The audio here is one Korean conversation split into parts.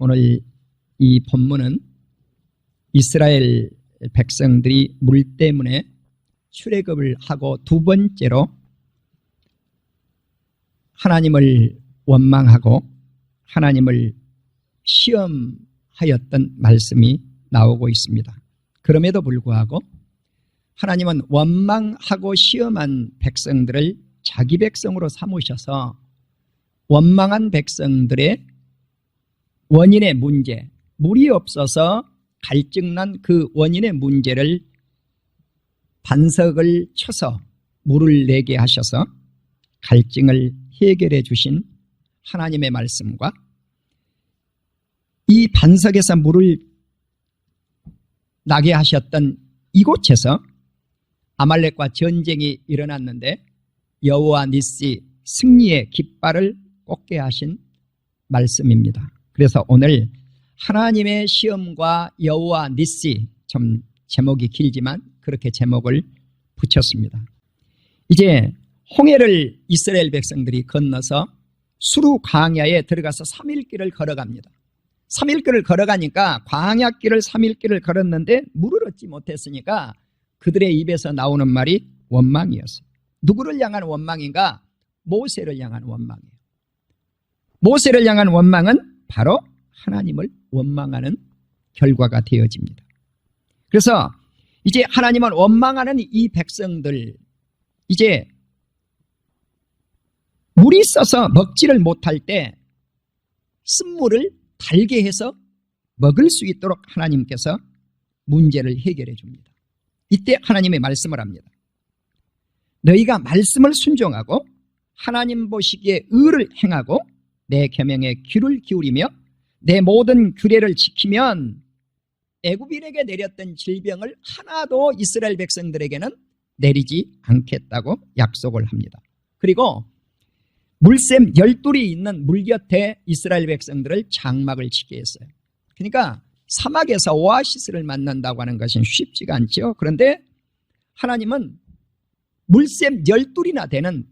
오늘 이 본문은 이스라엘 백성들이 물 때문에 출애굽을 하고 두 번째로 하나님을 원망하고 하나님을 시험하였던 말씀이 나오고 있습니다. 그럼에도 불구하고 하나님은 원망하고 시험한 백성들을 자기 백성으로 삼으셔서 원망한 백성들의 원인의 문제, 물이 없어서 갈증난 그 원인의 문제를 반석을 쳐서 물을 내게 하셔서 갈증을 해결해 주신 하나님의 말씀과 이 반석에서 물을 나게 하셨던 이곳에서 아말렉과 전쟁이 일어났는데 여호와 니시 승리의 깃발을 꽂게 하신 말씀입니다. 그래서 오늘 하나님의 시험과 여호와 니시, 좀 제목이 길지만 그렇게 제목을 붙였습니다. 이제 홍해를 이스라엘 백성들이 건너서 수루 광야에 들어가서 3일길을 걸어갑니다. 3일길을 걸어가니까 광야길을 3일길을 걸었는데 물을 얻지 못했으니까 그들의 입에서 나오는 말이 원망이었어요. 누구를 향한 원망인가? 모세를 향한 원망이에요. 모세를 향한 원망은 바로 하나님을 원망하는 결과가 되어집니다. 그래서 이제 하나님을 원망하는 이 백성들, 이제 물이 써서 먹지를 못할 때 쓴물을 달게 해서 먹을 수 있도록 하나님께서 문제를 해결해 줍니다. 이때 하나님의 말씀을 합니다. 너희가 말씀을 순종하고 하나님 보시기에 의를 행하고 내 계명에 귀를 기울이며 내 모든 규례를 지키면 애굽인에게 내렸던 질병을 하나도 이스라엘 백성들에게는 내리지 않겠다고 약속을 합니다. 그리고 물샘 12이 있는 물 곁에 이스라엘 백성들을 장막을 치게 했어요. 그러니까 사막에서 오아시스를 만난다고 하는 것은 쉽지가 않죠. 그런데 하나님은 물샘 12이나 되는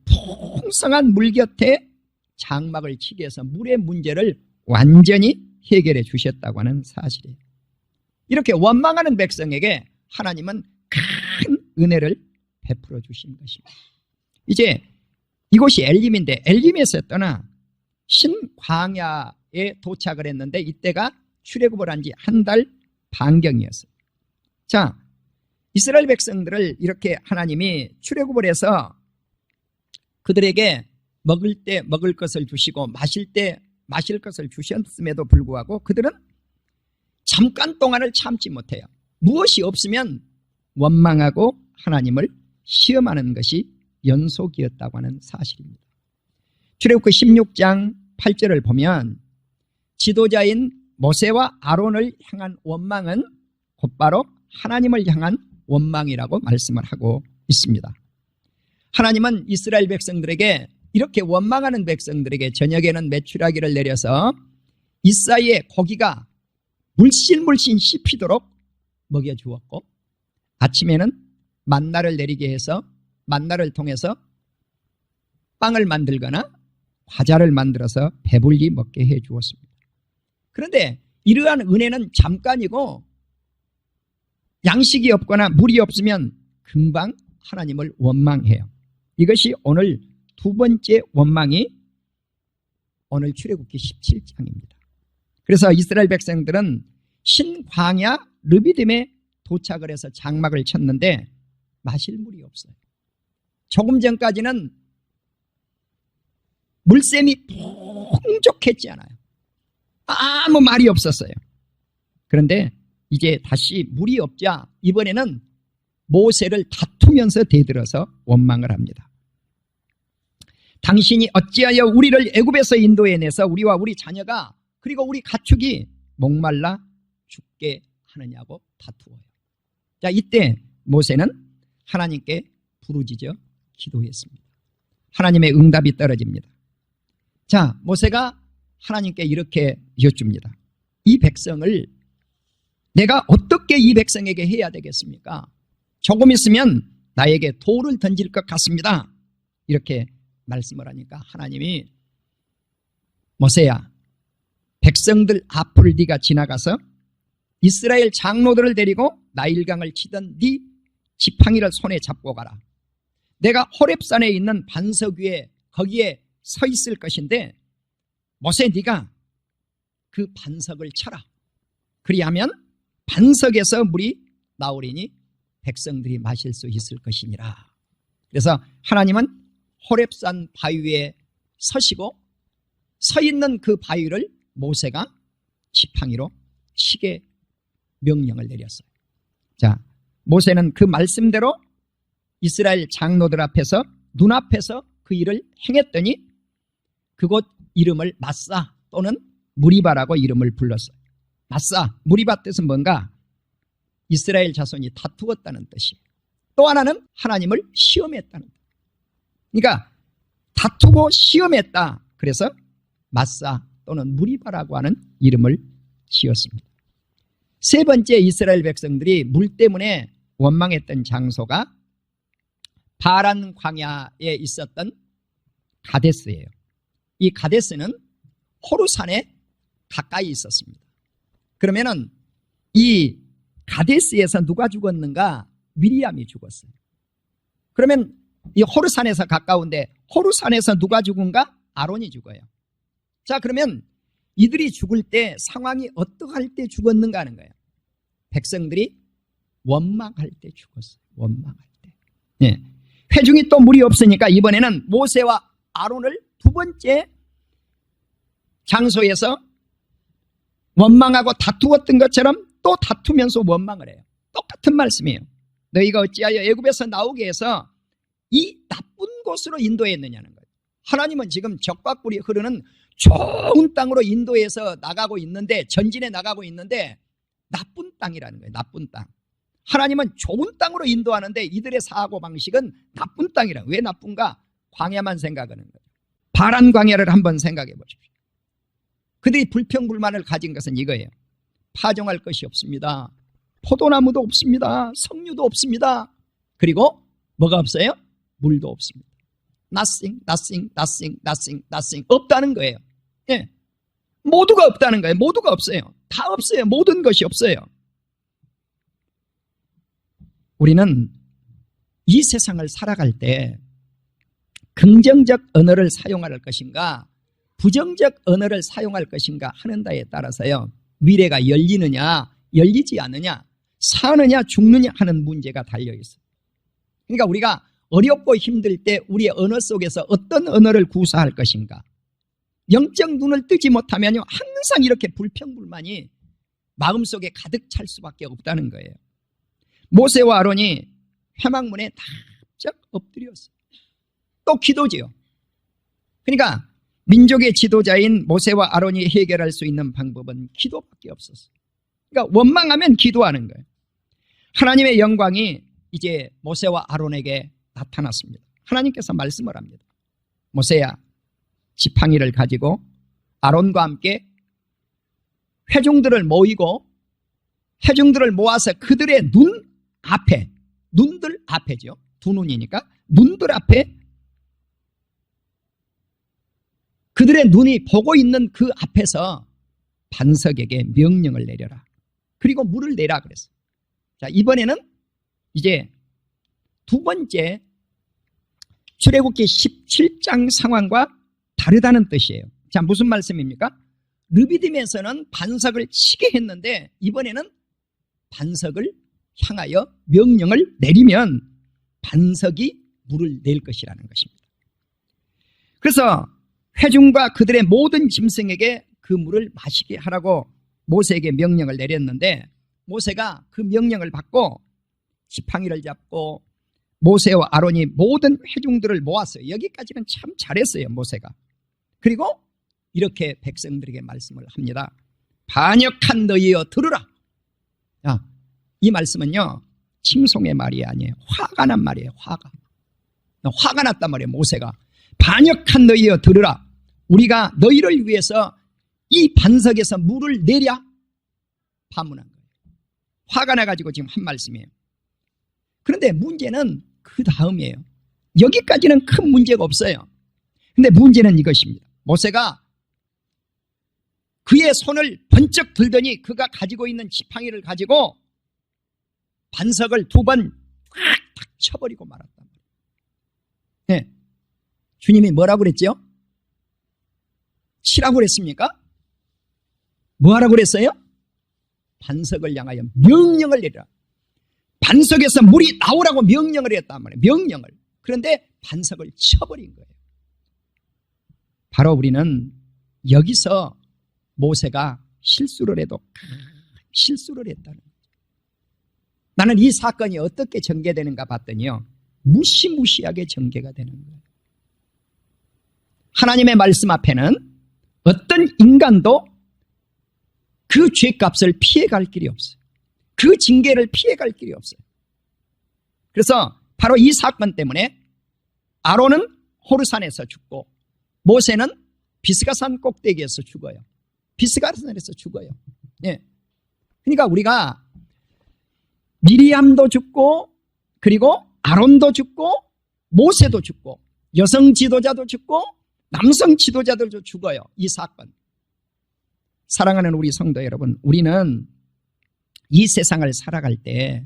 풍성한 물 곁에 장막을 치게 해서 물의 문제를 완전히 해결해 주셨다고 하는 사실이에요. 이렇게 원망하는 백성에게 하나님은 큰 은혜를 베풀어 주신 것입니다. 이제 이곳이 엘림인데 엘림에서 떠나 신광야에 도착을 했는데 이때가 출애굽을 한 지 한 달 반경이었어요. 자, 이스라엘 백성들을 이렇게 하나님이 출애굽을 해서 그들에게 먹을 때 먹을 것을 주시고 마실 때 마실 것을 주셨음에도 불구하고 그들은 잠깐 동안을 참지 못해요. 무엇이 없으면 원망하고 하나님을 시험하는 것이 연속이었다고 하는 사실입니다. 출애굽기 16장 8절을 보면 지도자인 모세와 아론을 향한 원망은 곧바로 하나님을 향한 원망이라고 말씀을 하고 있습니다. 하나님은 이스라엘 백성들에게 이렇게 원망하는 백성들에게 저녁에는 메추라기를 내려서 이 사이에 고기가 물씬 씹히도록 먹여주었고 아침에는 만나를 내리게 해서 만나를 통해서 빵을 만들거나 과자를 만들어서 배불리 먹게 해주었습니다. 그런데 이러한 은혜는 잠깐이고 양식이 없거나 물이 없으면 금방 하나님을 원망해요. 이것이 오늘 두 번째 원망이 오늘 출애굽기 17장입니다. 그래서 이스라엘 백성들은 신광야 르비딤에 도착을 해서 장막을 쳤는데 마실 물이 없어요. 조금 전까지는 물샘이 풍족했지 않아요. 아무 말이 없었어요. 그런데 이제 다시 물이 없자 이번에는 모세를 다투면서 대들어서 원망을 합니다. 당신이 어찌하여 우리를 애굽에서 인도해내서 우리와 우리 자녀가 그리고 우리 가축이 목말라 죽게 하느냐고 다투어요. 자, 이때 모세는 하나님께 부르짖어 기도했습니다. 하나님의 응답이 떨어집니다. 자, 모세가 하나님께 이렇게 여쭙니다. 이 백성을 내가 어떻게 이 백성에게 해야 되겠습니까? 조금 있으면 나에게 돌을 던질 것 같습니다. 이렇게 말씀을 하니까 하나님이 모세야, 백성들 앞을 네가 지나가서 이스라엘 장로들을 데리고 나일강을 치던 네 지팡이를 손에 잡고 가라. 내가 호렙산에 있는 반석 위에 거기에 서 있을 것인데 모세 네가 그 반석을 쳐라. 그리하면 반석에서 물이 나오리니 백성들이 마실 수 있을 것이니라. 그래서 하나님은 호렙산 바위 위에 서시고 서 있는 그 바위를 모세가 지팡이로 치게 명령을 내렸어요. 자, 모세는 그 말씀대로 이스라엘 장로들 앞에서 눈앞에서 그 일을 행했더니 그곳 이름을 마사 또는 무리바라고 이름을 불렀어요. 마사, 무리바 뜻은 뭔가? 이스라엘 자손이 다투었다는 뜻이에요. 또 하나는 하나님을 시험했다는 뜻. 그러니까 다투고 시험했다. 그래서 마사 또는 무리바라고 하는 이름을 지었습니다. 세 번째 이스라엘 백성들이 물 때문에 원망했던 장소가 바란 광야에 있었던 가데스예요. 이 가데스는 호르산에 가까이 있었습니다. 그러면은 이 가데스에서 누가 죽었는가? 미리암이 죽었어요. 그러면 이 호르산에서 가까운데 호르산에서 누가 죽은가? 아론이 죽어요. 자, 그러면 이들이 죽을 때 상황이 어떠할 때 죽었는가 하는 거예요. 백성들이 원망할 때 죽었어요. 원망할 때. 네. 회중이 또 물이 없으니까 이번에는 모세와 아론을 두 번째 장소에서 원망하고 다투었던 것처럼 또 다투면서 원망을 해요. 똑같은 말씀이에요. 너희가 어찌하여 애굽에서 나오게 해서 이 나쁜 곳으로 인도했느냐는 거예요. 하나님은 지금 적과 꿀이 흐르는 좋은 땅으로 인도해서 나가고 있는데, 전진해 나가고 있는데 나쁜 땅이라는 거예요. 나쁜 땅. 하나님은 좋은 땅으로 인도하는데 이들의 사고방식은 나쁜 땅이라. 왜 나쁜가? 광야만 생각하는 거예요. 바란 광야를 한번 생각해 보십시오. 그들이 불평불만을 가진 것은 이거예요. 파종할 것이 없습니다. 포도나무도 없습니다. 석류도 없습니다. 그리고 뭐가 없어요? 물도 없습니다. Nothing, nothing, nothing, nothing, nothing. 없다는 거예요. 예. 모두가 없다는 거예요. 모두가 없어요. 다 없어요. 모든 것이 없어요. 우리는 이 세상을 살아갈 때 긍정적 언어를 사용할 것인가, 부정적 언어를 사용할 것인가 하는 바에 따라서요, 미래가 열리느냐 열리지 않느냐, 사느냐 죽느냐 하는 문제가 달려있어요. 그러니까 우리가 어렵고 힘들 때 우리의 언어 속에서 어떤 언어를 구사할 것인가, 영적 눈을 뜨지 못하면요 항상 이렇게 불평불만이 마음속에 가득 찰 수밖에 없다는 거예요. 모세와 아론이 회막문에 납작 엎드렸어요. 또 기도지요. 그러니까 민족의 지도자인 모세와 아론이 해결할 수 있는 방법은 기도밖에 없었어요. 그러니까 원망하면 기도하는 거예요. 하나님의 영광이 이제 모세와 아론에게 나타났습니다. 하나님께서 말씀을 합니다. 모세야, 지팡이를 가지고 아론과 함께 회중들을 모이고 회중들을 모아서 그들의 눈 앞에, 눈들 앞에죠. 두 눈이니까 눈들 앞에 그들의 눈이 보고 있는 그 앞에서 반석에게 명령을 내려라. 그리고 물을 내라 그랬어요. 자, 이번에는 이제 두 번째 출애굽기 17장 상황과 다르다는 뜻이에요. 자, 무슨 말씀입니까? 르비딤에서는 반석을 치게 했는데 이번에는 반석을 향하여 명령을 내리면 반석이 물을 낼 것이라는 것입니다. 그래서 회중과 그들의 모든 짐승에게 그 물을 마시게 하라고 모세에게 명령을 내렸는데, 모세가 그 명령을 받고 지팡이를 잡고 모세와 아론이 모든 회중들을 모았어요. 여기까지는 참 잘했어요, 모세가. 그리고 이렇게 백성들에게 말씀을 합니다. 반역한 너희여 들으라. 야, 이 말씀은요 칭송의 말이 아니에요. 화가 난 말이에요. 화가 났단 말이에요. 모세가 반역한 너희여 들으라. 우리가 너희를 위해서 이 반석에서 물을 내랴 반문한 거예요. 화가 나가지고 지금 한 말씀이에요. 그런데 문제는 그 다음이에요. 여기까지는 큰 문제가 없어요. 근데 문제는 이것입니다. 모세가 그의 손을 번쩍 들더니 그가 가지고 있는 지팡이를 가지고 반석을 2번 탁 쳐버리고 말았단 말이에요. 네. 주님이 뭐라고 그랬죠? 치라고 그랬습니까? 뭐하라고 그랬어요? 반석을 향하여 명령을 내리라. 반석에서 물이 나오라고 명령을 했단 말이에요. 명령을. 그런데 반석을 쳐버린 거예요. 바로 우리는 여기서 모세가 실수를 해도 실수를 했다는 거예요. 나는 이 사건이 어떻게 전개되는가 봤더니요, 무시무시하게 전개가 되는 거예요. 하나님의 말씀 앞에는 어떤 인간도 그 죄값을 피해갈 길이 없어요. 그 징계를 피해갈 길이 없어요. 그래서 바로 이 사건 때문에 아론은 호르산에서 죽고 모세는 비스가산 꼭대기에서 죽어요. 비스가산에서 죽어요. 예. 그러니까 우리가 미리암도 죽고 그리고 아론도 죽고 모세도 죽고 여성 지도자도 죽고 남성 지도자들도 죽어요. 이 사건. 사랑하는 우리 성도 여러분, 우리는 이 세상을 살아갈 때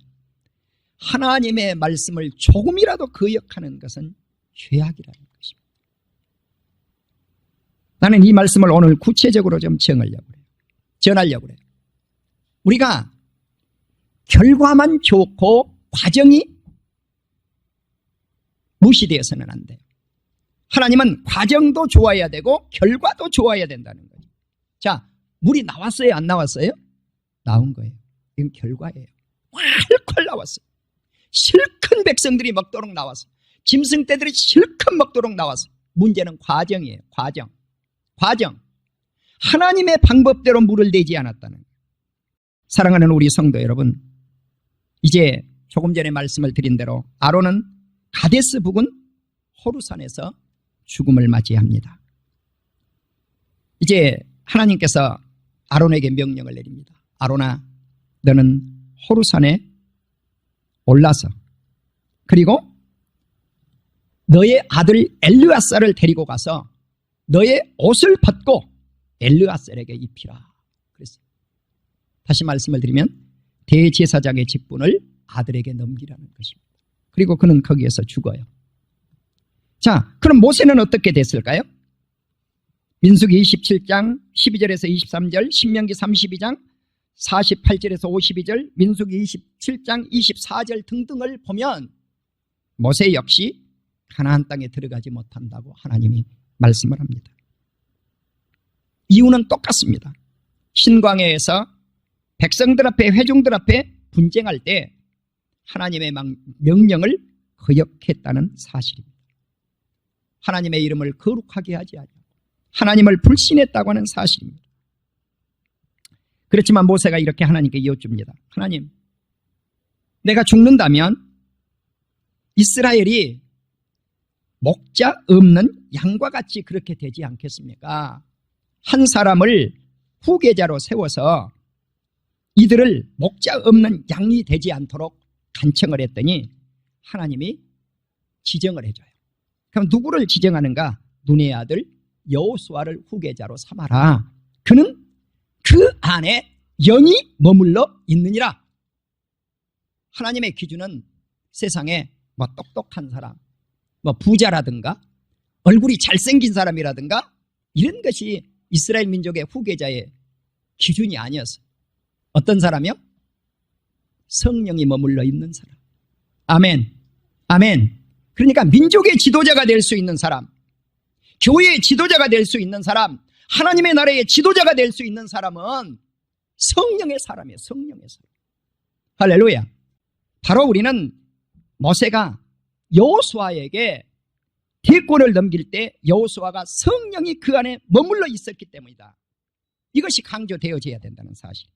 하나님의 말씀을 조금이라도 거역하는 것은 죄악이라는 것입니다. 나는 이 말씀을 오늘 구체적으로 좀 전하려고 그래요. 우리가 결과만 좋고 과정이 무시되어서는 안 돼요. 하나님은 과정도 좋아야 되고 결과도 좋아야 된다는 거죠. 자, 물이 나왔어요? 안 나왔어요? 나온 거예요. 이건 결과예요. 활활 나왔어요. 실컷 백성들이 먹도록 나왔어요. 짐승떼들이 실컷 먹도록 나왔어요. 문제는 과정이에요. 과정. 하나님의 방법대로 물을 내지 않았다는 거예요. 사랑하는 우리 성도 여러분, 이제 조금 전에 말씀을 드린 대로 아론은 가데스 부근 호르산에서 죽음을 맞이합니다. 이제 하나님께서 아론에게 명령을 내립니다. 아론아, 너는 호르산에 올라서 그리고 너의 아들 엘르아살을 데리고 가서 너의 옷을 벗고 엘르아살에게 입히라. 그랬어요. 다시 말씀을 드리면 대제사장의 직분을 아들에게 넘기라는 것입니다. 그리고 그는 거기에서 죽어요. 자, 그럼 모세는 어떻게 됐을까요? 민수기 27장 12절에서 23절, 신명기 32장 48절에서 52절, 민수기 27장 24절 등등을 보면 모세 역시 가나안 땅에 들어가지 못한다고 하나님이 말씀을 합니다. 이유는 똑같습니다. 신광야에서 백성들 앞에, 회중들 앞에 분쟁할 때 하나님의 명령을 거역했다는 사실입니다. 하나님의 이름을 거룩하게 하지 않고 하나님을 불신했다고 하는 사실입니다. 그렇지만 모세가 이렇게 하나님께 여쭙니다. 하나님, 내가 죽는다면 이스라엘이 목자 없는 양과 같이 그렇게 되지 않겠습니까? 한 사람을 후계자로 세워서 이들을 목자 없는 양이 되지 않도록 간청을 했더니 하나님이 지정을 해줘요. 그럼 누구를 지정하는가? 눈의 아들 여호수아를 후계자로 삼아라. 그는 그 안에 영이 머물러 있느니라. 하나님의 기준은 세상에 뭐 똑똑한 사람, 뭐 부자라든가 얼굴이 잘생긴 사람이라든가 이런 것이 이스라엘 민족의 후계자의 기준이 아니었어요. 어떤 사람이요? 성령이 머물러 있는 사람. 아멘. 아멘. 그러니까 민족의 지도자가 될 수 있는 사람, 교회의 지도자가 될 수 있는 사람, 하나님의 나라의 지도자가 될 수 있는 사람은 성령의 사람이에요. 성령의 사람. 할렐루야. 바로 우리는 모세가 여호수아에게 대권을 넘길 때 여호수아가 성령이 그 안에 머물러 있었기 때문이다. 이것이 강조되어져야 된다는 사실.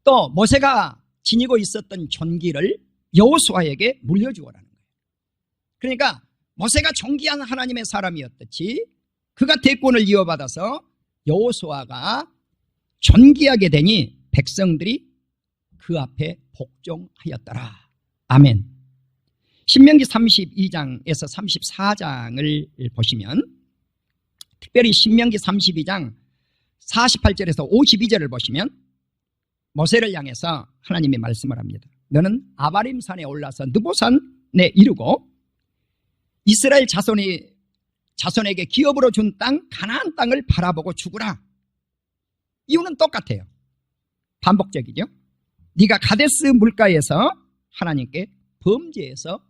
또 모세가 지니고 있었던 존귀를 여호수아에게 물려주어라는 거예요. 그러니까 모세가 존귀한 하나님의 사람이었듯이 그가 대권을 이어받아서 여호수아가 존귀하게 되니 백성들이 그 앞에 복종하였더라. 아멘. 신명기 32장에서 34장을 보시면, 특별히 신명기 32장 48절에서 52절을 보시면 모세를 향해서 하나님이 말씀을 합니다. 너는 아바림 산에 올라서 느보산에 이르고 이스라엘 자손에게 기업으로 준 땅 가나안 땅을 바라보고 죽으라. 이유는 똑같아요. 반복적이죠. 네가 가데스 물가에서 하나님께 범죄해서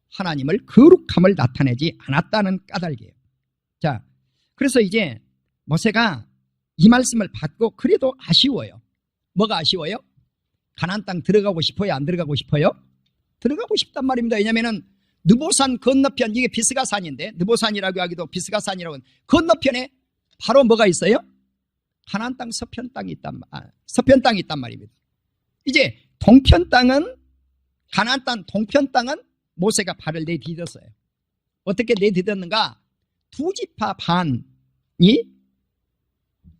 하나님을 거룩함을 나타내지 않았다는 까닭이에요. 자, 그래서 이제 모세가 이 말씀을 받고 그래도 아쉬워요. 뭐가 아쉬워요? 가나안 땅 들어가고 싶어요? 안 들어가고 싶어요? 들어가고 싶단 말입니다. 왜냐하면 느보산 건너편, 이게 비스가산인데, 느보산이라고 하기도 비스가산이라고, 건너편에 바로 뭐가 있어요? 가나안 땅 서편 땅이 있단 말입니다. 이제 동편 땅은, 가나안 땅 동편 땅은 모세가 발을 내디뎠어요. 어떻게 내디뎠는가? 두 지파 반이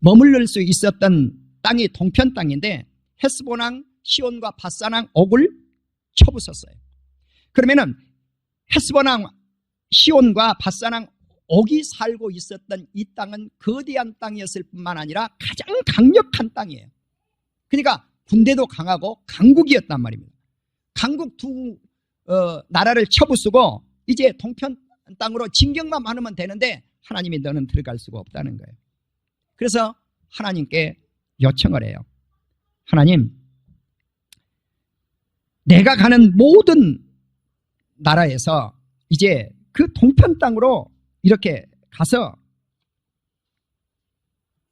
머무를 수 있었던 땅이 동편 땅인데 헤스본왕 시온과 밧산왕 옥을 쳐부쉈어요. 그러면은 헤스본왕 시온과 밧산왕 옥이 살고 있었던 이 땅은 거대한 땅이었을 뿐만 아니라 가장 강력한 땅이에요. 그러니까 군대도 강하고 강국이었단 말입니다. 강국 두 나라를 쳐부수고 이제 동편 땅으로 진격만 많으면 되는데 하나님이 너는 들어갈 수가 없다는 거예요. 그래서 하나님께 요청을 해요. 하나님, 내가 가는 모든 나라에서 이제 그 동편 땅으로 이렇게 가서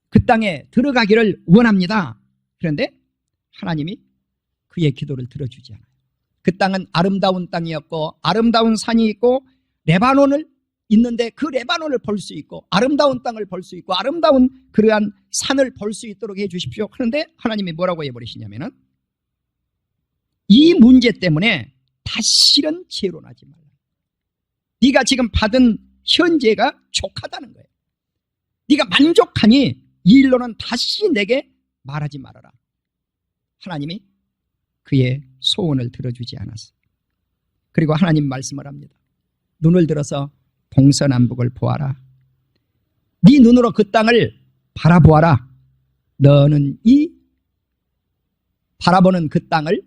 그 땅에 들어가기를 원합니다. 그런데 하나님이 그의 기도를 들어주지 않아요. 그 땅은 아름다운 땅이었고 아름다운 산이 있고 레바논을 있는데 그 레바논을 볼 수 있고 아름다운 땅을 볼 수 있고 아름다운 그러한 산을 볼 수 있도록 해 주십시오. 그런데 하나님이 뭐라고 해버리시냐면은 이 문제 때문에 다시는 재론하지 말라. 네가 지금 받은 현재가 족하다는 거예요. 네가 만족하니 이 일로는 다시 내게 말하지 말아라. 하나님이 그의 소원을 들어주지 않았어요. 그리고 하나님 말씀을 합니다. 눈을 들어서 동서남북을 보아라. 네 눈으로 그 땅을 바라보아라. 너는 이 바라보는 그 땅을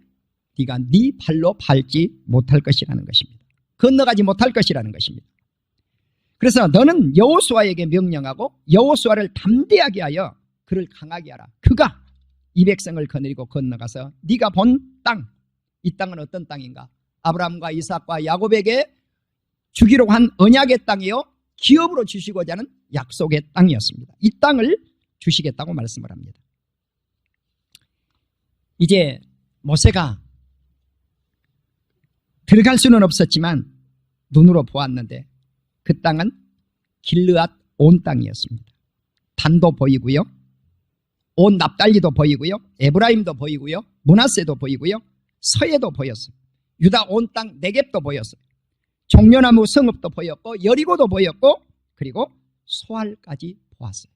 네가 네 발로 밟지 못할 것이라는 것입니다. 건너가지 못할 것이라는 것입니다. 그래서 너는 여호수아에게 명령하고 여호수아를 담대하게 하여 그를 강하게 하라. 그가 이 백성을 거느리고 건너가서 네가 본 땅, 이 땅은 어떤 땅인가? 아브라함과 이삭과 야곱에게 주기로 한 언약의 땅이요 기업으로 주시고자 하는 약속의 땅이었습니다. 이 땅을 주시겠다고 말씀을 합니다. 이제 모세가 들어갈 수는 없었지만 눈으로 보았는데 그 땅은 길르앗 온 땅이었습니다. 단도 보이고요, 온 납달리도 보이고요, 에브라임도 보이고요, 므낫세도 보이고요, 서해도 보였어요. 유다 온 땅 네겝도 보였어요. 종려나무 성읍도 보였고 여리고도 보였고 그리고 소알까지 보았어요.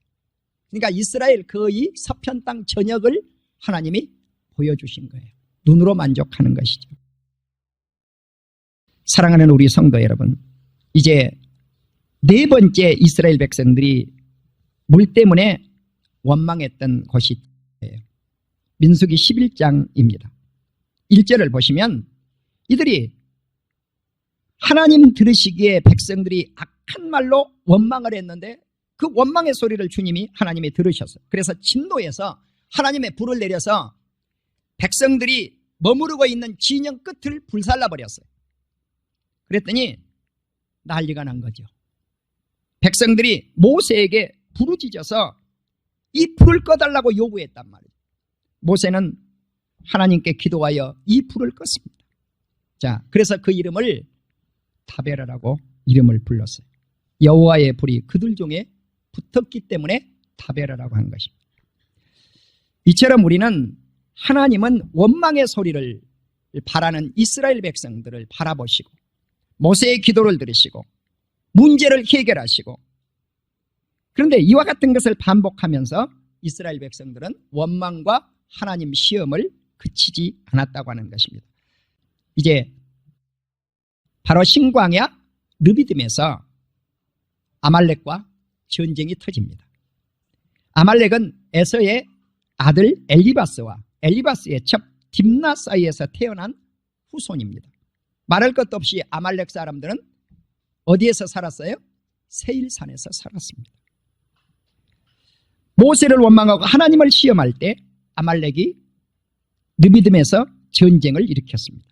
그러니까 이스라엘 거의 서편 땅 전역을 하나님이 보여주신 거예요. 눈으로 만족하는 것이죠. 사랑하는 우리 성도 여러분, 이제 네 번째 이스라엘 백성들이 물 때문에 원망했던 곳이 민수기 11장입니다. 1절을 보시면 이들이 하나님 들으시기에 백성들이 악한 말로 원망을 했는데 그 원망의 소리를 주님이 하나님이 들으셨어요. 그래서 진노해서 하나님의 불을 내려서 백성들이 머무르고 있는 진영 끝을 불살라 버렸어요. 그랬더니 난리가 난 거죠. 백성들이 모세에게 부르짖어서 이 불을 꺼달라고 요구했단 말이에요. 모세는 하나님께 기도하여 이 불을 껐습니다. 자, 그래서 그 이름을 다베라라고 이름을 불렀어요. 여호와의 불이 그들 중에 붙었기 때문에 다베라라고 한 것입니다. 이처럼 우리는 하나님은 원망의 소리를 바라는 이스라엘 백성들을 바라보시고 모세의 기도를 들으시고 문제를 해결하시고, 그런데 이와 같은 것을 반복하면서 이스라엘 백성들은 원망과 하나님 시험을 그치지 않았다고 하는 것입니다. 이제 바로 신광야 르비딤에서 아말렉과 전쟁이 터집니다. 아말렉은 에서의 아들 엘리바스와 엘리바스의 첩 딥나 사이에서 태어난 후손입니다. 말할 것도 없이 아말렉 사람들은 어디에서 살았어요? 세일산에서 살았습니다. 모세를 원망하고 하나님을 시험할 때 아말렉이 르비딤에서 전쟁을 일으켰습니다.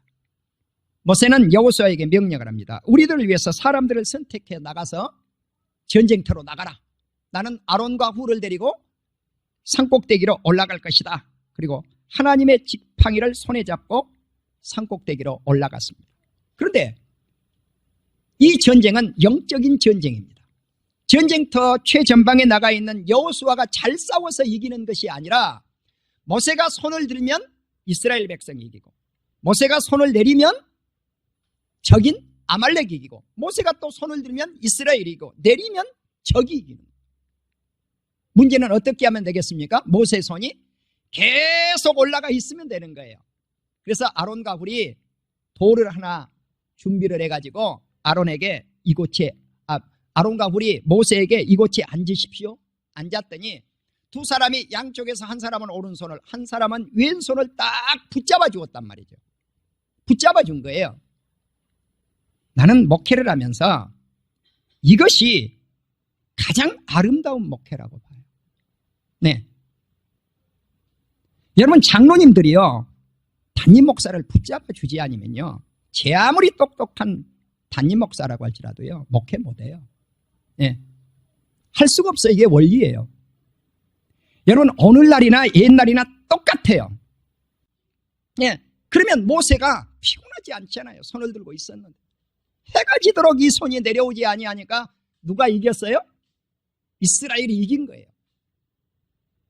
모세는 여호수아에게 명령을 합니다. 우리들을 위해서 사람들을 선택해 나가서 전쟁터로 나가라. 나는 아론과 훌을 데리고 산꼭대기로 올라갈 것이다. 그리고 하나님의 지팡이를 손에 잡고 산꼭대기로 올라갔습니다. 그런데 이 전쟁은 영적인 전쟁입니다. 전쟁터 최전방에 나가 있는 여호수아가 잘 싸워서 이기는 것이 아니라 모세가 손을 들면 이스라엘 백성이 이기고 모세가 손을 내리면 적인 아말렉이 이기고 모세가 또 손을 들면 이스라엘이 이기고 내리면 적이 이기는. 문제는 어떻게 하면 되겠습니까? 모세의 손이 계속 올라가 있으면 되는 거예요. 그래서 아론과 훌이 돌을 하나 준비를 해가지고 아론과 훌이 모세에게 이곳에 앉으십시오. 앉았더니 두 사람이 양쪽에서 한 사람은 오른손을 한 사람은 왼손을 딱 붙잡아 주었단 말이죠. 붙잡아 준 거예요. 나는 목회를 하면서 이것이 가장 아름다운 목회라고 봐요. 네. 여러분 장로님들이요 담임 목사를 붙잡아 주지 않으면요 제 아무리 똑똑한 담임 목사라고 할지라도요 목회 못해요. 네. 할 수가 없어요. 이게 원리예요. 여러분 오늘날이나 옛날이나 똑같아요. 네. 그러면 모세가 피곤하지 않잖아요. 손을 들고 있었는데 해가 지도록 이 손이 내려오지 아니하니까 누가 이겼어요? 이스라엘이 이긴 거예요.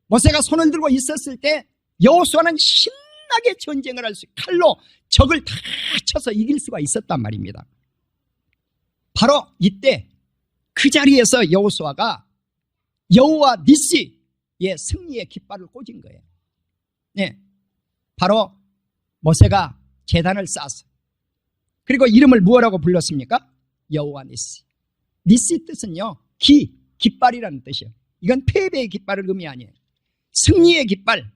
모세가 손을 들고 있었을 때 여호수아는 신나게 전쟁을 할 수 칼로 적을 다 쳐서 이길 수가 있었단 말입니다. 바로 이때 그 자리에서 여호수아가 여호와 니시의 승리의 깃발을 꽂은 거예요. 네, 바로 모세가 제단을 쌓았어요. 그리고 이름을 무엇라고 불렀습니까? 여호와 니시. 니시 뜻은요 깃발이라는 뜻이에요. 이건 패배의 깃발을 의미 아니에요. 승리의 깃발.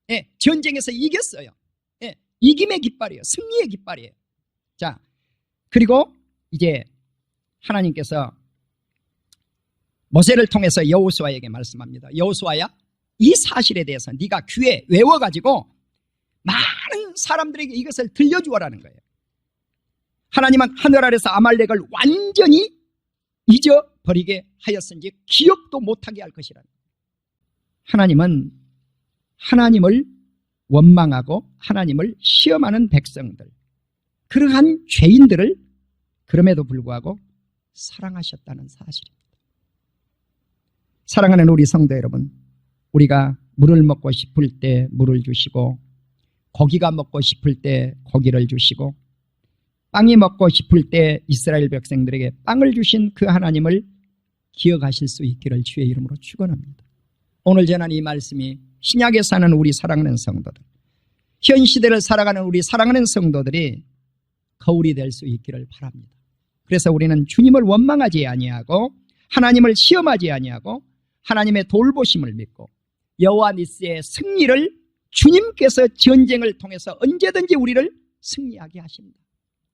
예, 전쟁에서 이겼어요. 예, 이김의 깃발이에요. 승리의 깃발이에요. 자, 그리고 이제 하나님께서 모세를 통해서 여호수아에게 말씀합니다. 여호수아야, 이 사실에 대해서 네가 귀에 외워가지고 많은 사람들에게 이것을 들려주어라는 거예요. 하나님은 하늘 아래서 아말렉을 완전히 잊어버리게 하였은지 기억도 못하게 할 것이라는 거예요. 하나님은 하나님을 원망하고 하나님을 시험하는 백성들, 그러한 죄인들을 그럼에도 불구하고 사랑하셨다는 사실입니다. 사랑하는 우리 성도 여러분, 우리가 물을 먹고 싶을 때 물을 주시고 고기가 먹고 싶을 때 고기를 주시고 빵이 먹고 싶을 때 이스라엘 백성들에게 빵을 주신 그 하나님을 기억하실 수 있기를 주의 이름으로 축원합니다. 오늘 전한 이 말씀이 신약에 사는 우리 사랑하는 성도들, 현 시대를 살아가는 우리 사랑하는 성도들이 거울이 될 수 있기를 바랍니다. 그래서 우리는 주님을 원망하지 아니하고 하나님을 시험하지 아니하고 하나님의 돌보심을 믿고 여호와 니스의 승리를 주님께서 전쟁을 통해서 언제든지 우리를 승리하게 하십니다.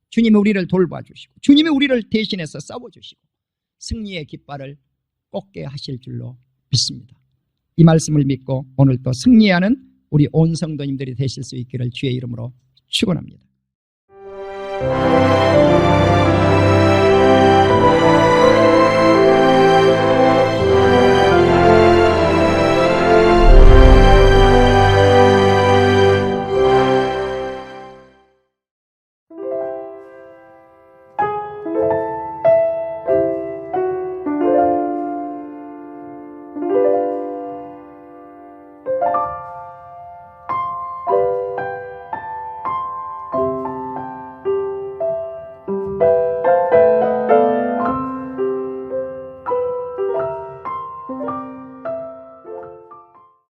주님이 우리를 돌봐주시고 주님이 우리를 대신해서 싸워주시고 승리의 깃발을 꽂게 하실 줄로 믿습니다. 이 말씀을 믿고 오늘 또 승리하는 우리 온 성도님들이 되실 수 있기를 주의 이름으로 축원합니다.